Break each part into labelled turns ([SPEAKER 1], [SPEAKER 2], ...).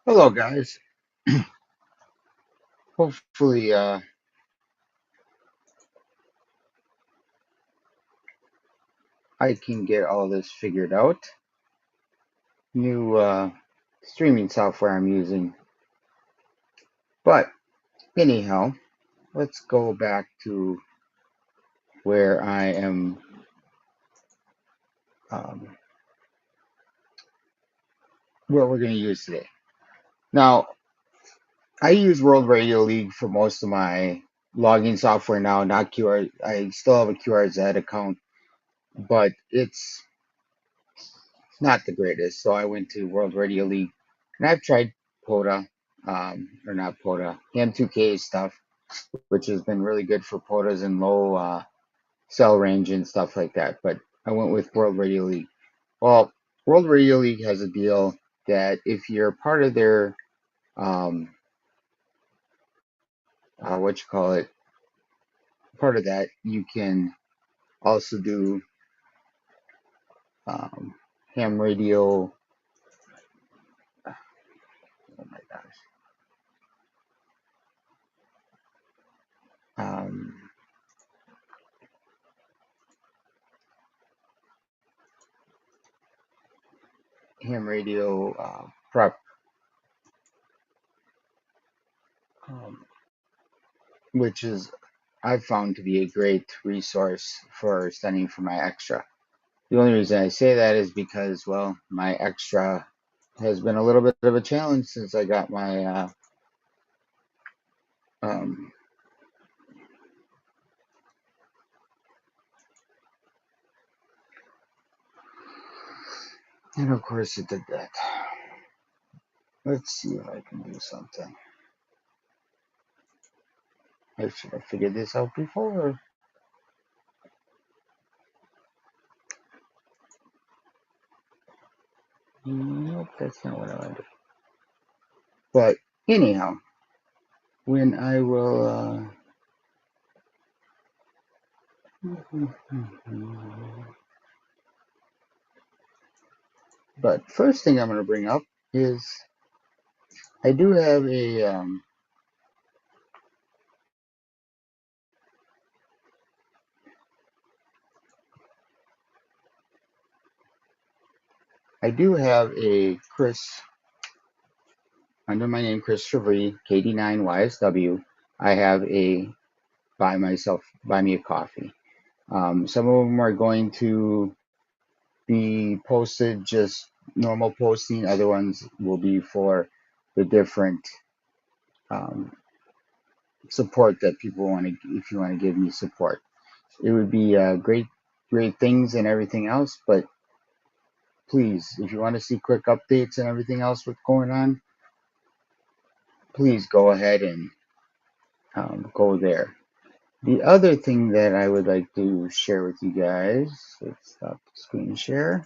[SPEAKER 1] Hello, guys. Hopefully, I can get all this figured out. New streaming software I'm using. But anyhow, let's go back to where I am, um, what we're going to use today. Now, I use World Radio League for most of my logging software now, not QR. I still have a QRZ account, but it's not the greatest. So I went to World Radio League, and I've tried POTA, or not POTA, M2K stuff, which has been really good for POTAs and low cell range and stuff like that. But I went with World Radio League. Well, World Radio League has a deal that if you're part of their, um, what you call it, part of that, you can also do um, ham radio. Oh my gosh. Um, Ham radio prep, um, which is I've found to be a great resource for studying for my extra. The only reason I say that is because, well, my extra has been a little bit of a challenge since I got my um, and of course it did that. Let's see if I can do something. I should have figured this out before. Nope, that's not what I wanted. But anyhow, when I will. But first thing I'm going to bring up is I do have a Chris under my name, Chris Chevry, KD9YSW. I have a buy me a coffee. Some of them are going to be posted just normal posting. Other ones will be for the different um, support that people want to, if you want to give me support. It would be great things and everything else. But please, if you want to see quick updates and everything else what's going on, please go ahead and go there. The other thing that I would like to share with you guys, let's stop the screen share,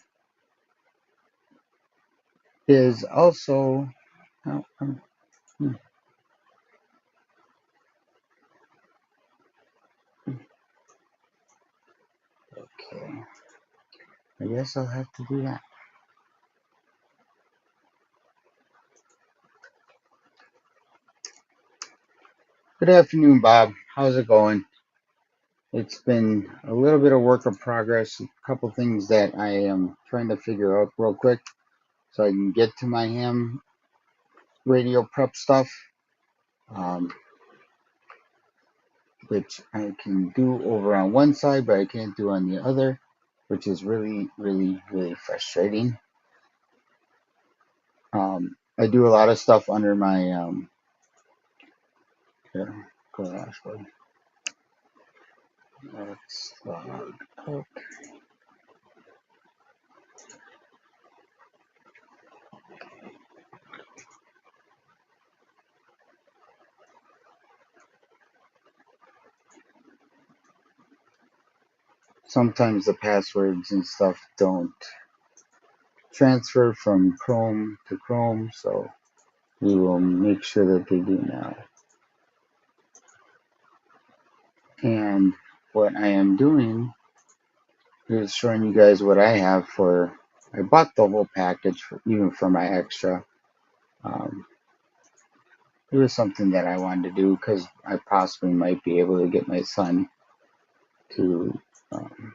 [SPEAKER 1] is also, oh, okay, I guess I'll have to do that. Good afternoon, Bob. How's it going? It's been a little bit of work in progress, a couple things that I am trying to figure out real quick so I can get to my ham radio prep stuff, um, which I can do over on one side, but I can't do on the other, which is really, really, really frustrating. I do a lot of stuff under my here, go dashboard. Let's log out. Sometimes the passwords and stuff don't transfer from Chrome to Chrome, so we will make sure that they do now. And what I am doing is showing you guys what I have for. I bought the whole package, even for my extra. Um, it was something that I wanted to do because I possibly might be able to get my son to. Um,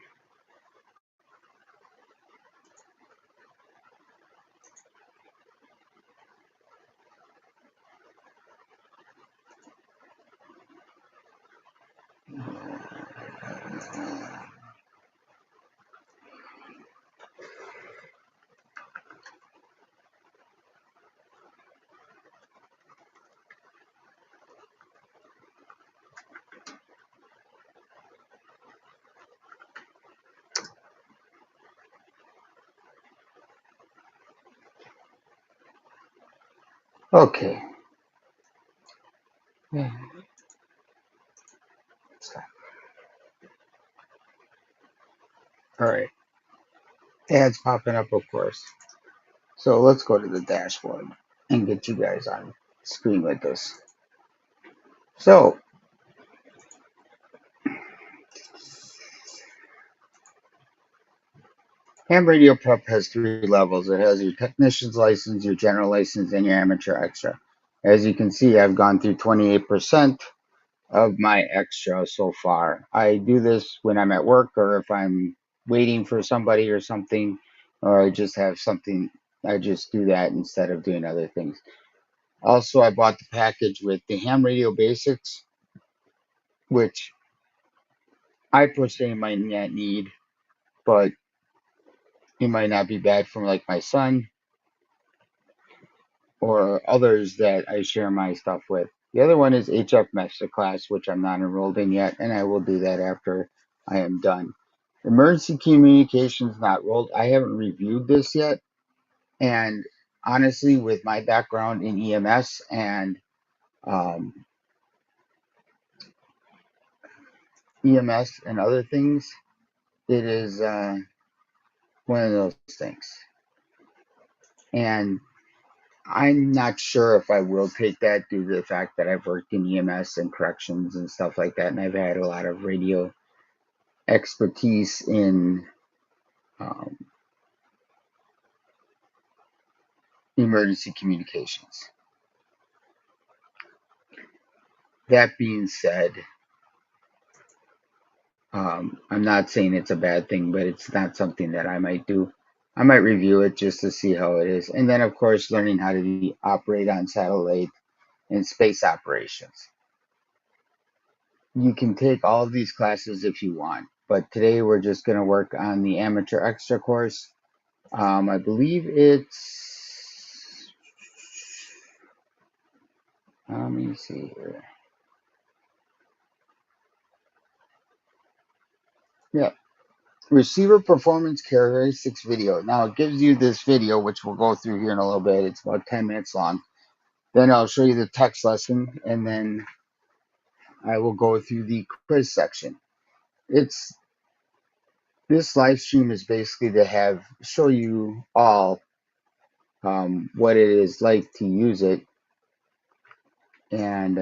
[SPEAKER 1] okay. Yeah, all right. Ads popping up, of course. So let's go to the dashboard and get you guys on screen with us. So ham radio prep has three levels. It has your technician's license, your general license, and your amateur extra. As you can see, I've gone through 28% of my extra so far. I do this when I'm at work or if I'm waiting for somebody or something, or I just have something. I just do that instead of doing other things. Also, I bought the package with the ham radio basics, which I personally might not need, but it might not be bad for like my son or others that I share my stuff with. The other one is HF Masterclass, which I'm not enrolled in yet, and I will do that after I am done. Emergency communications not rolled. I haven't reviewed this yet, and honestly, with my background in EMS and um, EMS and other things, it is one of those things. And I'm not sure if I will take that due to the fact that I've worked in EMS and corrections and stuff like that, and I've had a lot of radio expertise in um, emergency communications. That being said, I'm not saying it's a bad thing, but it's not something that I might do. I might review it just to see how it is. And then, of course, learning how to operate on satellite and space operations. You can take all of these classes if you want, but today we're just going to work on the amateur extra course. I believe it's, let me see here. Yeah, receiver performance characteristics video. Now it gives you this video, which we'll go through here in a little bit. It's about 10 minutes long. Then I'll show you the text lesson, and then I will go through the quiz section. It's this live stream is basically to have show you all what it is like to use it, and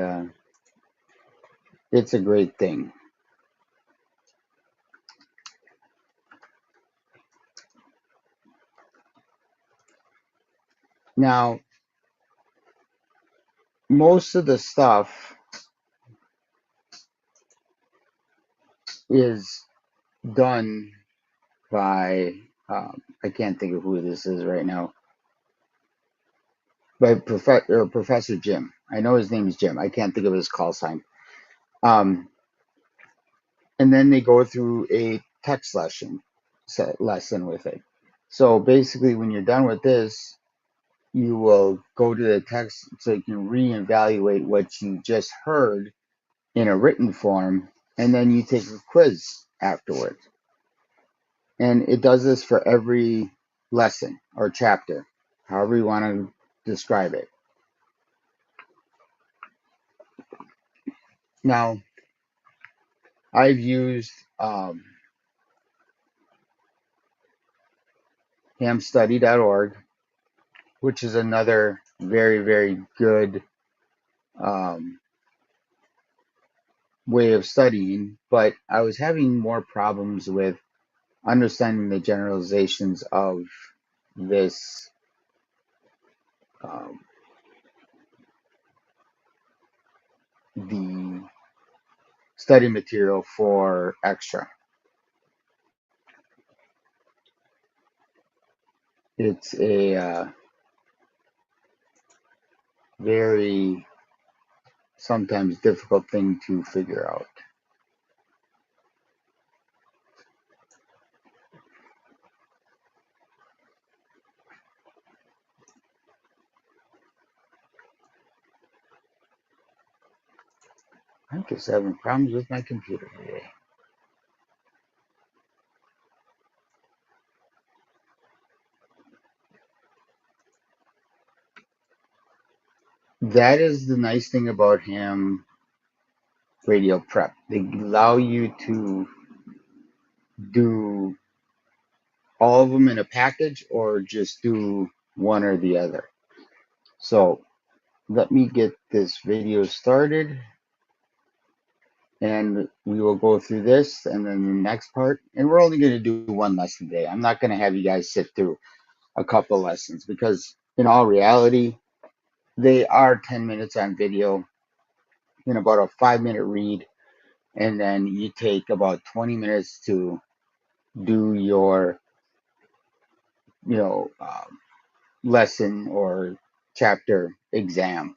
[SPEAKER 1] it's a great thing. Now, most of the stuff is done by I can't think of who this is right now, by Professor Jim. I know his name is Jim. I can't think of his call sign. Um, and then they go through a text lesson with it. So basically, when you're done with this, you will go to the text so you can reevaluate what you just heard in a written form, and then you take a quiz afterwards. And it does this for every lesson or chapter, however you want to describe it. Now, I've used hamstudy.org, which is another very, very good um, way of studying, but I was having more problems with understanding the generalizations of this study material for extra. It's a very sometimes difficult thing to figure out. I'm just having problems with my computer today. That is the nice thing about ham radio prep. They allow you to do all of them in a package or just do one or the other. So let me get this video started and we will go through this and then the next part. And we're only going to do one lesson today. I'm not going to have you guys sit through a couple lessons because in all reality, they are 10 minutes on video and about a 5 minute read. And then you take about 20 minutes to do your, you know, lesson or chapter exam.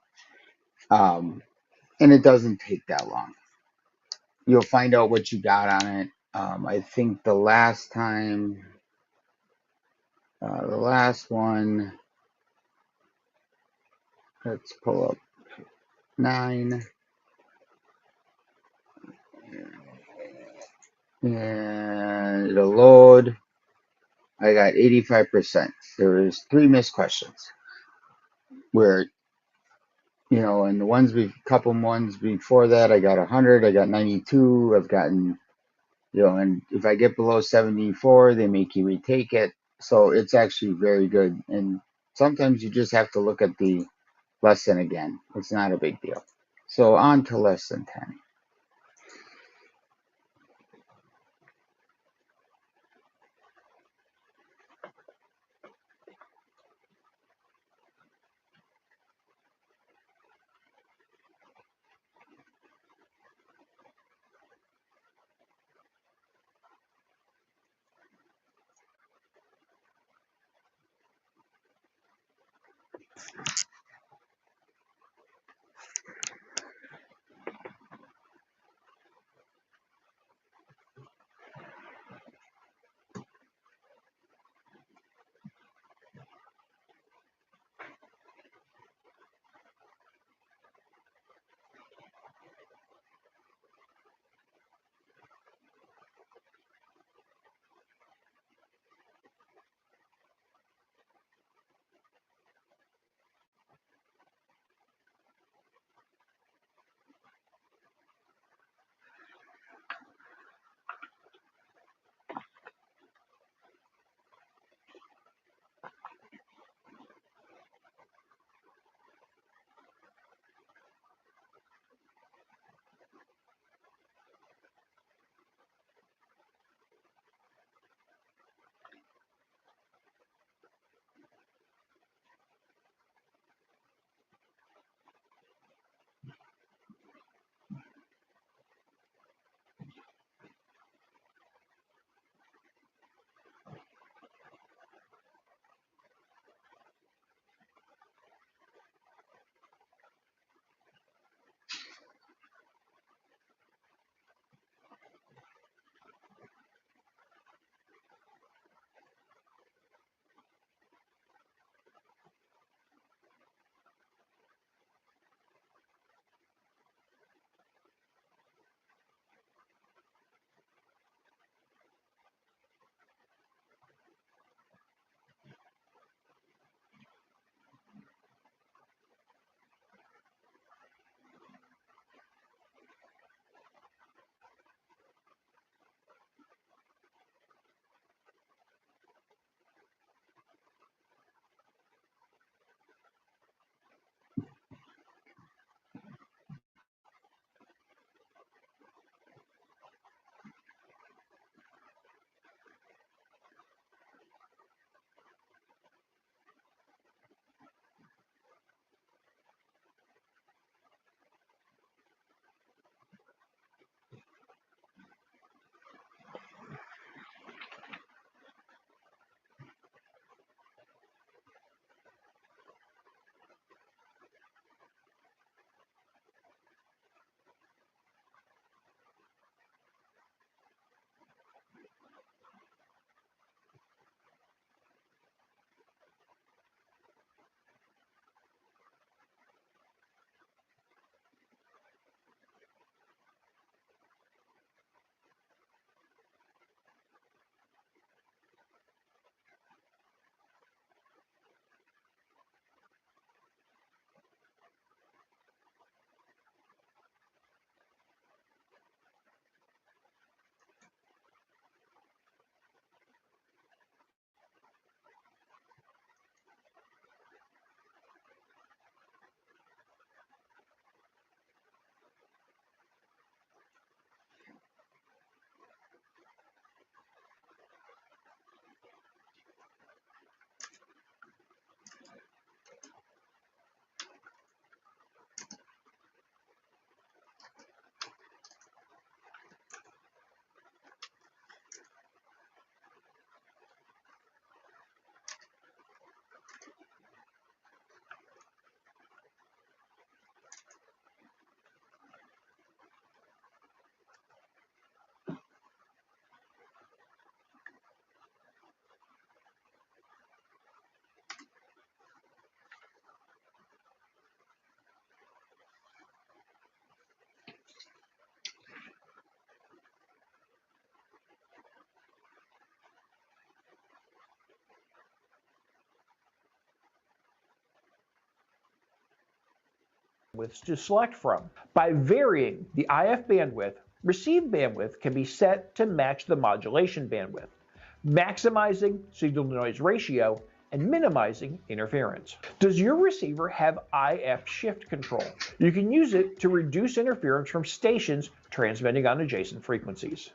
[SPEAKER 1] Um, and it doesn't take that long. You'll find out what you got on it. I think the last time, the last one, let's pull up 9 and it'll load. I got 85%. There was 3 missed questions where, and the couple ones before that, I got 100, I got 92, I've gotten, and if I get below 74, they make you retake it. So it's actually very good. And sometimes you just have to look at the lesson again. It's not a big deal. So on to lesson 10.
[SPEAKER 2] to select from. By varying the IF bandwidth, receive bandwidth can be set to match the modulation bandwidth, maximizing signal-to-noise ratio and minimizing interference. Does your receiver have IF shift control? You can use it to reduce interference from stations transmitting on adjacent frequencies.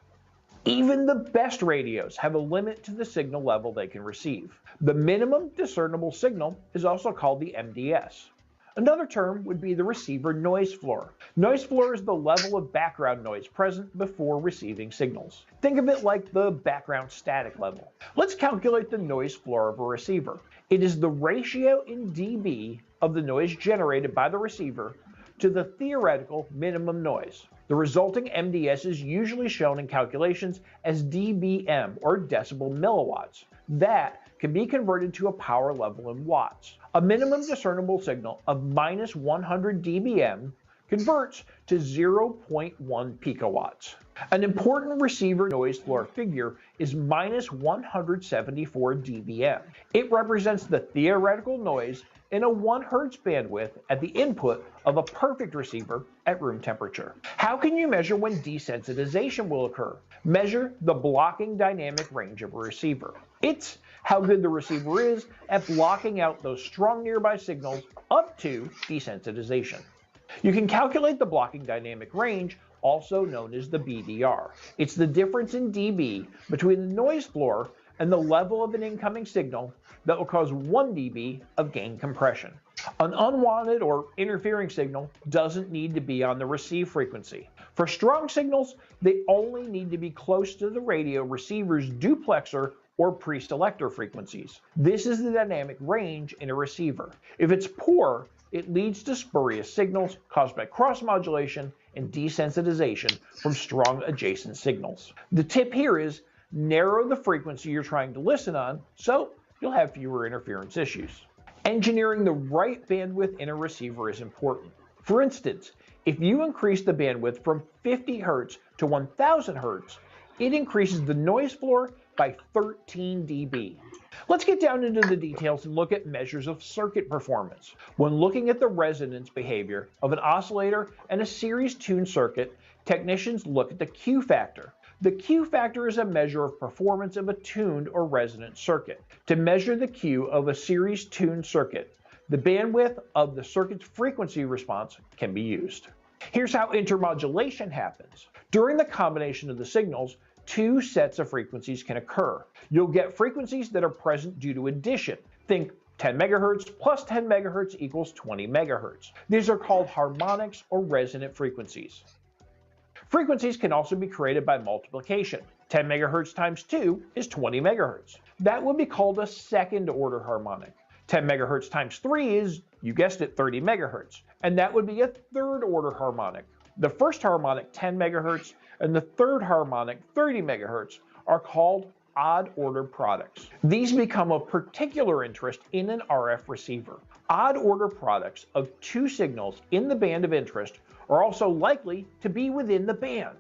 [SPEAKER 2] Even the best radios have a limit to the signal level they can receive. The minimum discernible signal is also called the MDS. Another term would be the receiver noise floor. Noise floor is the level of background noise present before receiving signals. Think of it like the background static level. Let's calculate the noise floor of a receiver. It is the ratio in dB of the noise generated by the receiver to the theoretical minimum noise. The resulting MDS is usually shown in calculations as dBm, or decibel milliwatts. That can be converted to a power level in watts. A minimum discernible signal of minus 100 dBm converts to 0.1 picowatts. An important receiver noise floor figure is minus 174 dBm. It represents the theoretical noise in a 1 Hz bandwidth at the input of a perfect receiver at room temperature. How can you measure when desensitization will occur? Measure the blocking dynamic range of a receiver. It's how good the receiver is at blocking out those strong nearby signals up to desensitization. You can calculate the blocking dynamic range, also known as the BDR. It's the difference in dB between the noise floor and the level of an incoming signal that will cause 1 dB of gain compression. An unwanted or interfering signal doesn't need to be on the receive frequency. For strong signals, they only need to be close to the radio receiver's duplexer or preselector frequencies. This is the dynamic range in a receiver. If it's poor, it leads to spurious signals caused by cross-modulation and desensitization from strong adjacent signals. The tip here is narrow the frequency you're trying to listen on so you'll have fewer interference issues. Engineering the right bandwidth in a receiver is important. For instance, if you increase the bandwidth from 50 Hz to 1000 Hz, it increases the noise floor by 13 dB. Let's get down into the details and look at measures of circuit performance. When looking at the resonance behavior of an oscillator and a series tuned circuit, technicians look at the Q factor. The Q factor is a measure of performance of a tuned or resonant circuit. To measure the Q of a series tuned circuit, the bandwidth of the circuit's frequency response can be used. Here's how intermodulation happens. During the combination of the signals, two sets of frequencies can occur. You'll get frequencies that are present due to addition. Think 10 MHz plus 10 MHz equals 20 MHz. These are called harmonics or resonant frequencies. Frequencies can also be created by multiplication. 10 MHz times 2 is 20 MHz. That would be called a second order harmonic. 10 MHz times 3 is, you guessed it, 30 MHz. And that would be a third order harmonic. The first harmonic, 10 MHz, and the third harmonic, 30 MHz, are called odd order products. These become of particular interest in an RF receiver. Odd order products of two signals in the band of interest are also likely to be within the band.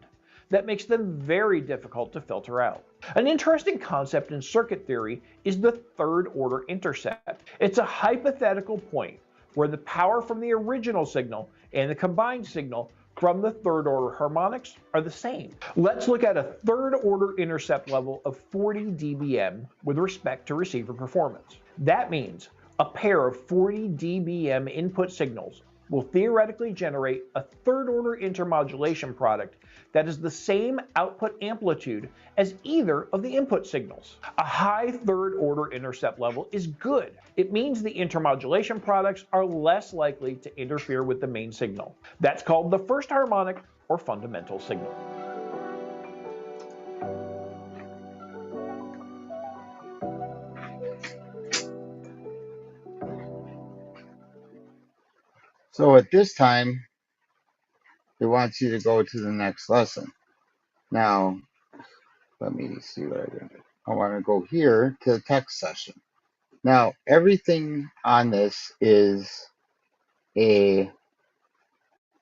[SPEAKER 2] That makes them very difficult to filter out. An interesting concept in circuit theory is the third order intercept. It's a hypothetical point where the power from the original signal and the combined signal from the third order harmonics are the same. Let's look at a third order intercept level of 40 dBm with respect to receiver performance. That means a pair of 40 dBm input signals will theoretically generate a third order intermodulation product that is the same output amplitude as either of the input signals. A high third order intercept level is good. It means the intermodulation products are less likely to interfere with the main signal. That's called the first harmonic or fundamental signal.
[SPEAKER 1] So at this time, it wants you to go to the next lesson. Now, let me see what I did. I want to go here to the text session. Now, everything on this is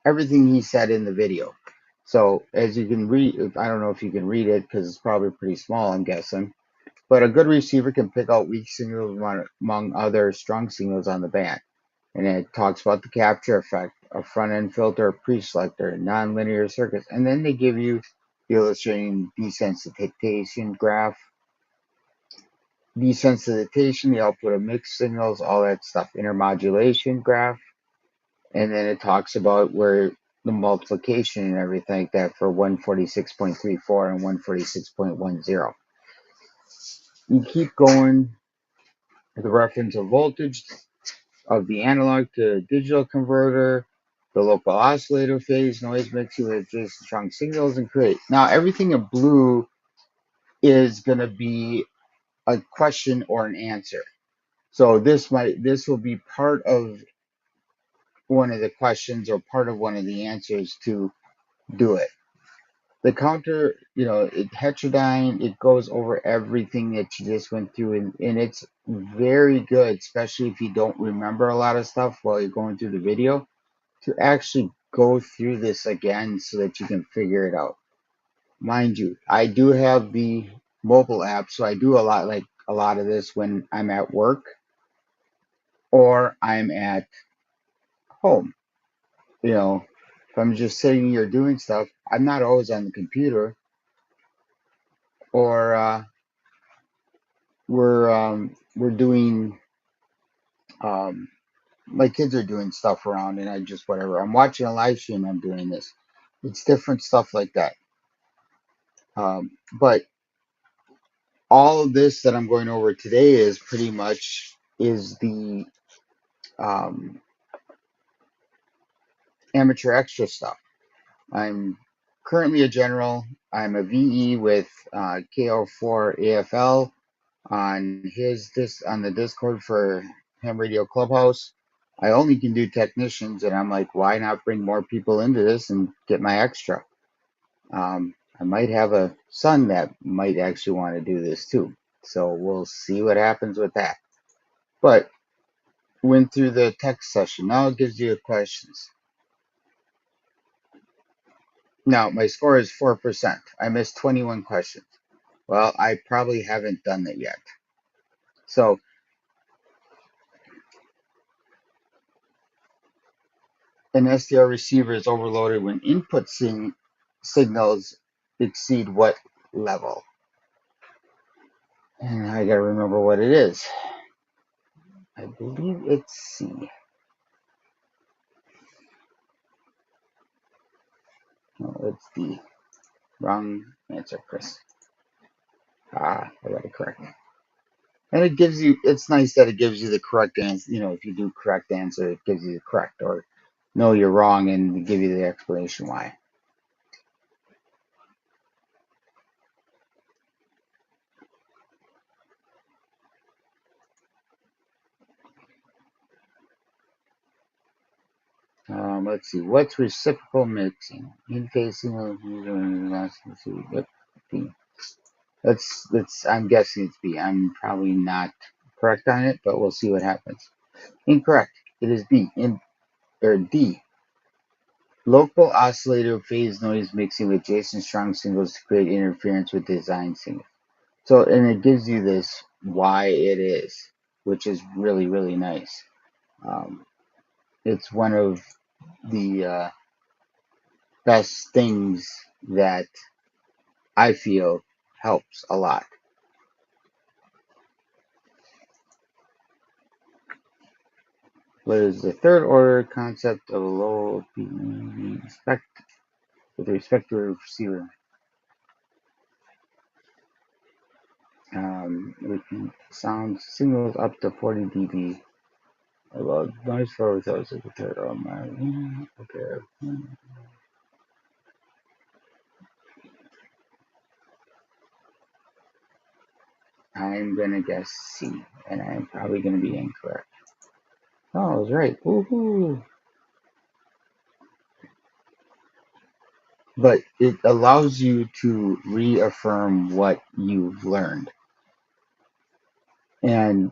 [SPEAKER 1] everything he said in the video. So as you can read, I don't know if you can read it because it's probably pretty small, I'm guessing. But a good receiver can pick out weak signals among other strong signals on the band. And it talks about the capture effect, a front end filter, a pre-selector, nonlinear circuits, and then they give you the illustrating desensitization graph, desensitization, the output of mixed signals, all that stuff, intermodulation graph, and then it talks about where the multiplication and everything like that for 146.34 and 146.10. You keep going, the reference of voltage of the analog to digital converter, the local oscillator phase, noise mixing with adjacent strong signals, and create. Now, everything in blue is going to be a question or an answer. So this will be part of one of the questions or part of one of the answers to do it. The counter, it heterodyne, it goes over everything that you just went through, and it's very good, especially if you don't remember a lot of stuff while you're going through the video, to actually go through this again so that you can figure it out. Mind you, I do have the mobile app, so I do a lot of this when I'm at work or I'm at home. You know, if I'm just sitting here doing stuff, I'm not always on the computer, or we're doing um, my kids are doing stuff around, and I just whatever. I'm watching a live stream. I'm doing this. It's different stuff like that. But all of this that I'm going over today is pretty much is the um, amateur extra stuff. I'm currently a general. I'm a VE with KO4 AFL on the Discord for Ham Radio Clubhouse. I only can do technicians, and I'm like, why not bring more people into this and get my extra? I might have a son that might actually want to do this too. So we'll see what happens with that. But went through the text session. Now it gives you questions. Now my score is 4%. I missed 21 questions. Well, I probably haven't done that yet. So an SDR receiver is overloaded when input signals exceed what level? And I gotta remember what it is. I believe it's C. No, it's D. Wrong answer, Chris. I got it correct. And it's nice that it gives you the correct answer. If you do correct answer, it gives you the correct, or no, you're wrong, and give you the explanation why. Let's see. What's reciprocal mixing? In phase signal. Let's see. Yep. B. I'm guessing it's B. I'm probably not correct on it, but we'll see what happens. Incorrect. It is B. Or D. Local oscillator phase noise mixing with adjacent strong signals to create interference with design signals. So, and it gives you this why it is, which is really, really nice. Um, it's one of the best things that I feel helps a lot. What is the third order concept of a low respect with respect to a receiver? We can sound signals up to 40 dB. About noise floor without the third order. Okay. I'm gonna guess C, and I'm probably gonna be incorrect. Oh, I was right. Woohoo! But it allows you to reaffirm what you've learned. And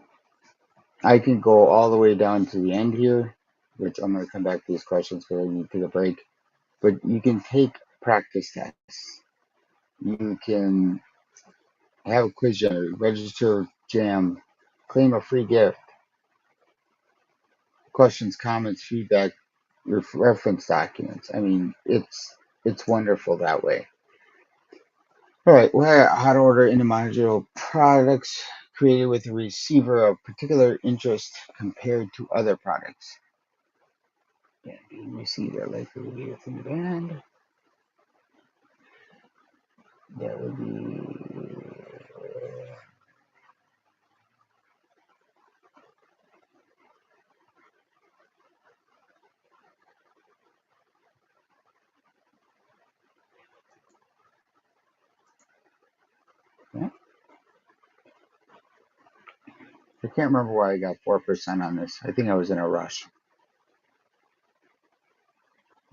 [SPEAKER 1] I can go all the way down to the end here, which I'm going to come back to these questions because I need to take a break. But you can take practice tests. You can have a quiz generator, register jam, claim a free gift. questions, comments, feedback, reference documents. I mean, it's wonderful that way. All right, how to order individual products created with a receiver of particular interest compared to other products. Yeah, being received are likely to be within the band. That would be. Yeah, I can't remember why I got 4% on this. I think I was in a rush.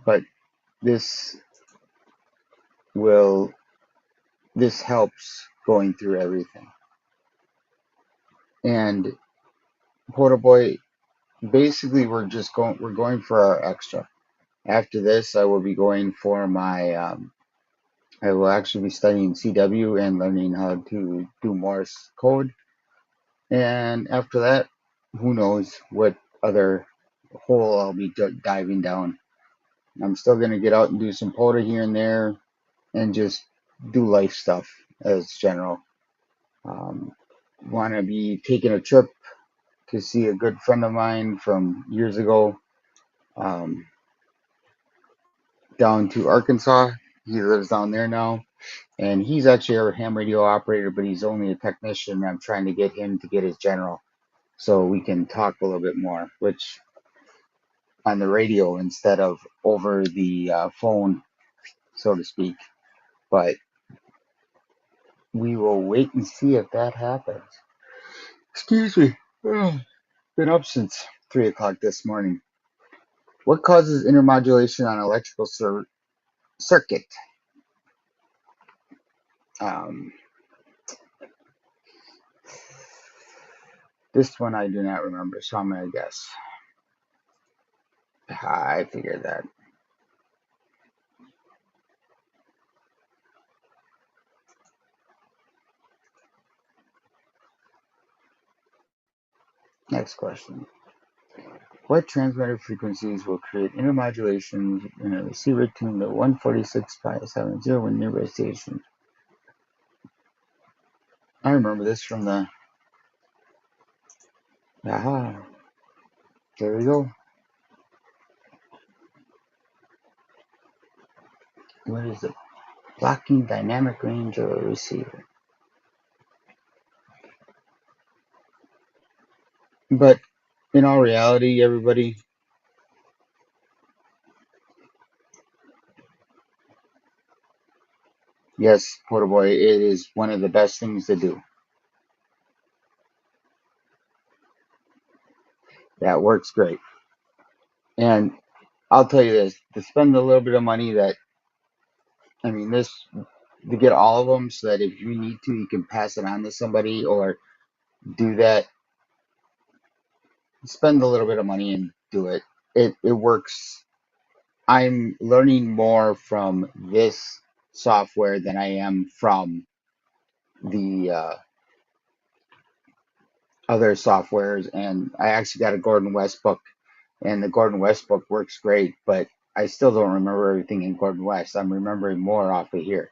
[SPEAKER 1] But this will this helps going through everything. And Porta Boy, basically we're going for our extra. After this, I will be going for my I will actually be studying CW and learning how to do Morse code. And after that, who knows what other hole I'll be diving down. I'm still going to get out and do some POTA here and there and just do life stuff as general. Um, Want to be taking a trip to see a good friend of mine from years ago um, down to Arkansas. He lives down there now. And he's actually a ham radio operator, but he's only a technician. I'm trying to get him to get his general so we can talk a little bit more, which on the radio instead of over the phone, so to speak. But we will wait and see if that happens. Excuse me. Oh, been up since 3 o'clock this morning. What causes intermodulation on electrical circuit? Um, this one I do not remember, so I'm going to guess. I figured that. Next question. What transmitter frequencies will create intermodulation in a receiver tuned to 146.70 when nearby stations? I remember this from the. Aha, there we go. What is the blocking dynamic range of a receiver? But in all reality, everybody, yes, Porta Boy, it is one of the best things to do. That works great. And I'll tell you this, to spend a little bit of money that, I mean, this, to get all of them so that if you need to, you can pass it on to somebody or do that, spend a little bit of money and do it. It works. I'm learning more from this software than I am from the other softwares. And I actually got a Gordon West book, and the Gordon West book works great, but I still don't remember everything in Gordon West. I'm remembering more off of here.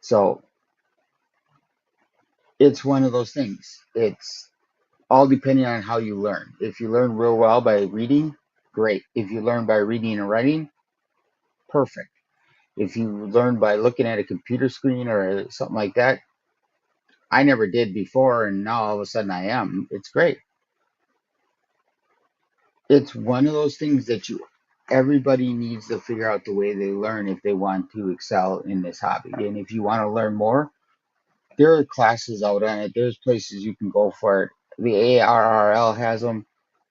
[SPEAKER 1] So it's one of those things. It's all depending on how you learn. If you learn real well by reading, great. If you learn by reading and writing, perfect. If you learn by looking at a computer screen or something like that, I never did before, and now all of a sudden I am. It's great. It's one of those things that everybody needs to figure out the way they learn if they want to excel in this hobby. And if you want to learn more, there are classes out on it. There's places you can go for it. The ARRL has them.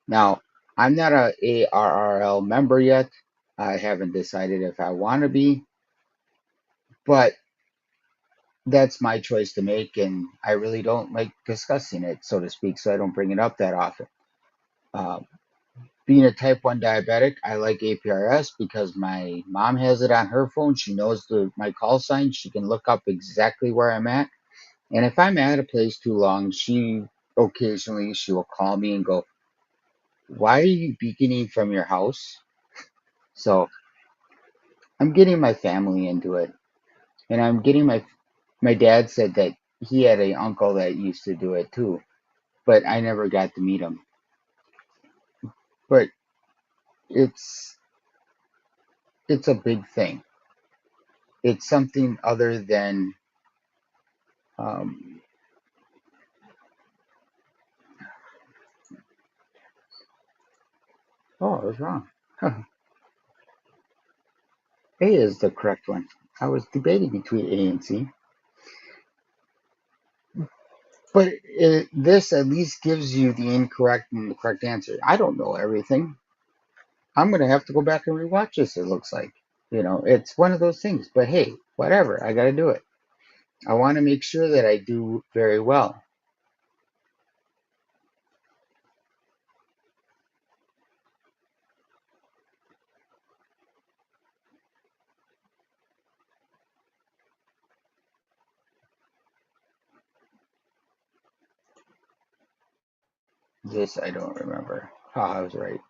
[SPEAKER 1] Now, I'm not a ARRL member yet. I haven't decided if I want to be, but that's my choice to make, and I really don't like discussing it, so to speak, so I don't bring it up that often. Uh, Being a type 1 diabetic, I like APRS because my mom has it on her phone. She knows my call sign. She can look up exactly where I'm at. And if I'm at a place too long, she will call me and go, why are you beaconing from your house? So I'm getting my family into it, and I'm getting my dad said that he had an uncle that used to do it too, but I never got to meet him. But it's it's a big thing. It's something other than um, oh, I was wrong. Huh. A is the correct one. I was debating between A and C, but this at least gives you the incorrect and the correct answer. I don't know everything. I'm gonna have to go back and rewatch this. It looks like, it's one of those things. But hey, whatever. I got to do it. I want to make sure that I do very well. This I don't remember. I was right.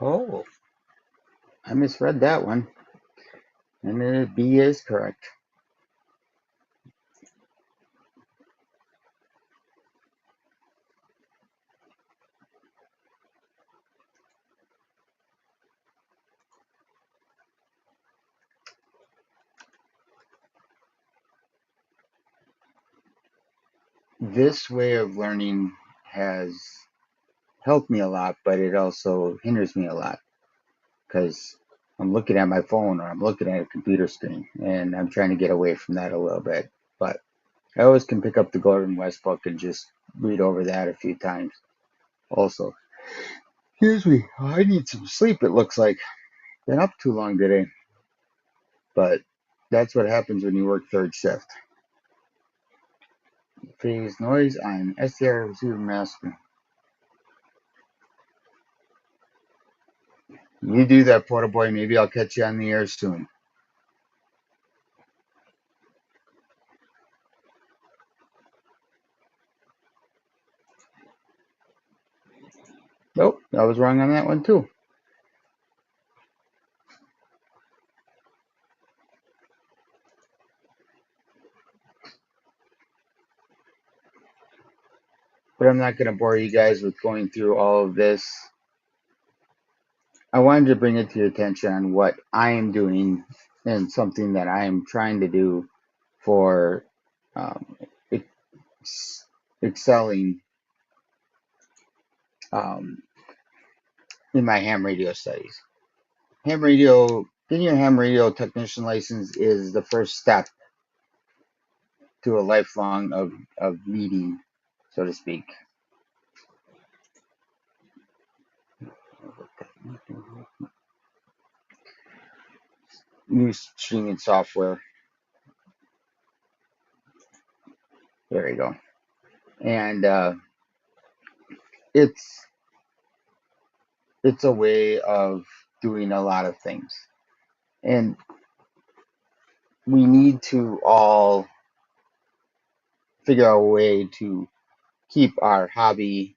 [SPEAKER 1] Oh, I misread that one. And B is correct. This way of learning has helped me a lot, but it also hinders me a lot because I'm looking at my phone or I'm looking at a computer screen, and I'm trying to get away from that a little bit. But I always can pick up the Gordon West book and just read over that a few times. Also, excuse me, I need some sleep. It looks like been up too long today, but that's what happens when you work third shift. Phase noise on SDR receiver master. You do that, Porta Boy. Maybe I'll catch you on the air soon. Nope, I was wrong on that one too. But I'm not going to bore you guys with going through all of this. I wanted to bring it to your attention on what I am doing and something that I am trying to do for um, ex- excelling um, in my ham radio studies. Ham radio, getting your ham radio technician license is the first step to a lifelong of reading, so to speak. New streaming software. There you go. And it's it's a way of doing a lot of things. And we need to all figure out a way to keep our hobby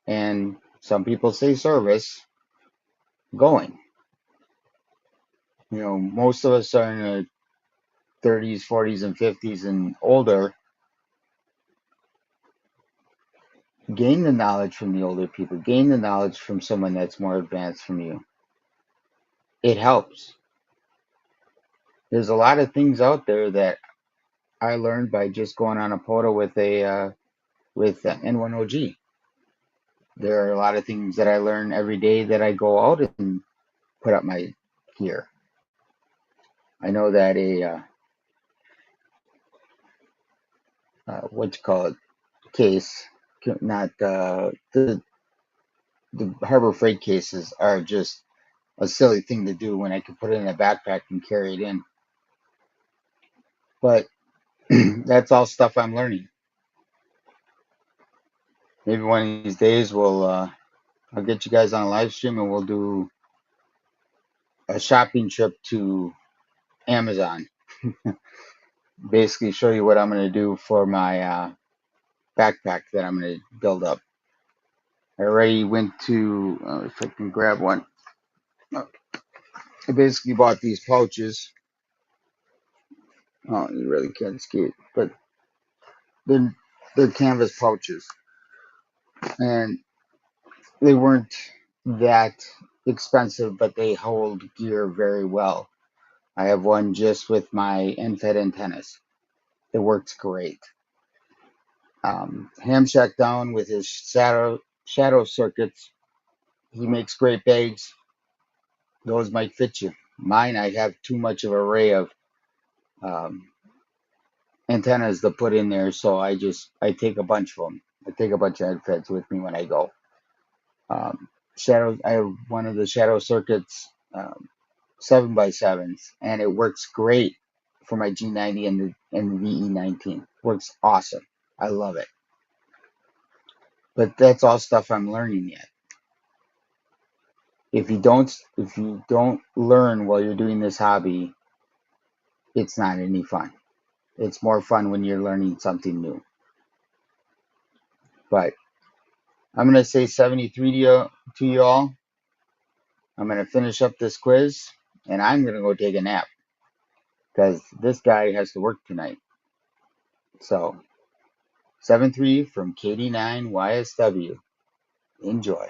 [SPEAKER 1] and some people say service going. Most of us are in the 30s, 40s, and 50s and older. Gain the knowledge from the older people, gain the knowledge from someone that's more advanced from you. It helps. There's a lot of things out there that I learned by just going on a POTA with N1OG. There are a lot of things that I learn every day that I go out and put up my gear. I know that what you call it, case, not the Harbor Freight cases are just a silly thing to do when I could put it in a backpack and carry it in. But that's all stuff I'm learning. Maybe one of these days I'll get you guys on a live stream and we'll do a shopping trip to Amazon. Basically, show you what I'm going to do for my backpack that I'm going to build up. I already went to, if I can grab one. I basically bought these pouches. Oh, you really can't see it, but they're they're canvas pouches, and they weren't that expensive, but they hold gear very well. I have one just with my end-fed antennas. It works great. Ham Shack Down with his shadow circuits. He makes great bags. Those might fit you. Mine, I have too much of an array of um, antennas to put in there, so I take a bunch of them. I take a bunch of head feds with me when I go. Shadow. I have one of the shadow circuits, 7x7s, and it works great for my G90 and the VE19. Works awesome. I love it. But that's all stuff I'm learning yet. If you don't learn while you're doing this hobby, it's not any fun. It's more fun when you're learning something new. But I'm gonna say 73 to you all. I'm gonna finish up this quiz, and I'm gonna go take a nap because this guy has to work tonight. So 7-3 from KD9 YSW. Enjoy.